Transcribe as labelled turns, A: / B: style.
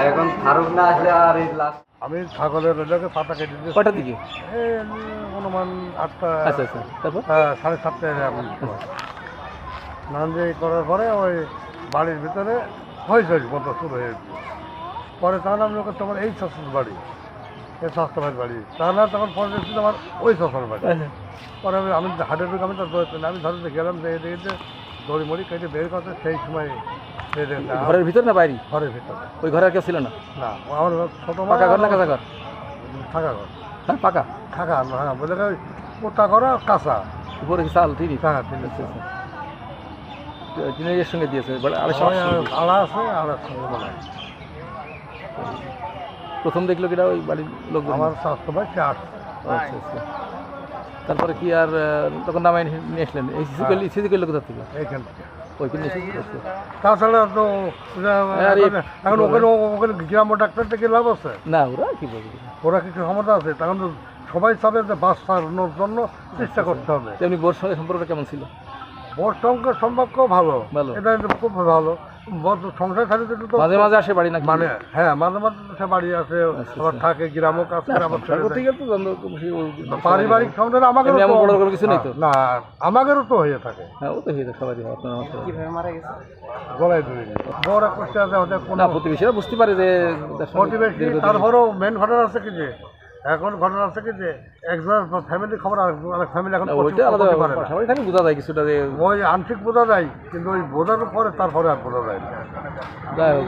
A: এখন ফারুক না আসলে আর
B: আমি ছাগলের রোজাকে পাতা কেটে দিয়েছি।
C: কটার দিকে?
B: অনুমান 8টা।
C: আচ্ছা আচ্ছা, তারপর
B: 7:30 এখন স্নান যে করার পরে ওই বাড়ির ভিতরে হয়েছে বন্ধ শুরু হয়ে গেছে। পরে তখন আমি ওকে তোমার এই শ্বশুর বাড়ি, এই স্বাস্থ্য ভাইয়ের বাড়ি, তাহলে তখন পরে দেখছি আমার ওই শ্বশুর বাড়ি। পরে আমি হাটের দিকে আমি তো আমি ধরতে গেলাম, দেখে দড়ি মড়ি কেটে বের করতে সেই সময়
C: ঘরের ভিতর না বাইরে?
B: ঘরের ভিতরে।
C: ওই ঘরে আর কেউ ছিল না?
B: না, আমার ছোট
C: পাকা ঘর না কাঁচা ঘর?
B: থাকা ঘর।
C: হ্যাঁ পাকা।
B: থাকা হ্যাঁ, বলে পোতা করা কাঁচা,
C: উপরে কি চাল তিনি?
B: হ্যাঁ তিনি
C: টিনের সঙ্গে দিয়েছে
B: আড়া আছে, আড়ার সঙ্গে বানায়।
C: প্রথম দেখলো কিনা ওই বাড়ির লোক?
B: আমার স্বাস্থ্য ভাই সে আসছে।
C: আচ্ছা আচ্ছা, তারপরে কি আর তখন নামাই নিয়ে আসলেন? এই সিসি করলো কোথা থেকে?
B: এইখান থেকে
C: ওইখানে
B: তাছাড়া তো এখন ওখানে ওখানে গ্রাম্য ডাক্তার থেকে লাভ আছে
C: না? ওরা কি বলবে,
B: ওরা কিছু ক্ষমতা আছে, তখন তো সবাই চাবে যে বাস সারানোর জন্য চেষ্টা করতে হবে।
C: তেমনি বোর সঙ্গে সম্পর্কটা কেমন ছিল?
B: বোর সঙ্গে সম্পর্ক ভালো,
C: ভালো,
B: এটা খুব ভালো। সংসার খালি তো
C: মাঝে মাঝে আসে বাড়ি না?
B: মানে হ্যাঁ, মাঝে মাঝে সে বাড়ি আসে, আবার থাকে, গ্রামও কাজ করে। পারিবারিক সংসার আমাদেরও
C: কিছু নেই তো?
B: না, আমাদেরও তো হয়ে থাকে।
C: হ্যাঁ, ও তো হয়ে থাকে সবাই।
A: কিভাবে মারা গেছে?
B: গলায় ধরে বড় করতে
C: না, প্রতিবেশীরা বুঝতে পারে যে
B: প্রতিবেশী। তারপরেও মেন ঘটনা আছে কি যে এখন ঘটনা আছে কি যে একজনের ফ্যামিলির খবর আরেক ফ্যামিলি এখন
C: সবাই খালি বোঝা যায় কিছুটা, যে
B: ওই আংশিক বোঝা যায়, কিন্তু ওই বোঝার পরে তারপরে আর বোঝা যায় না।
C: যাই হোক।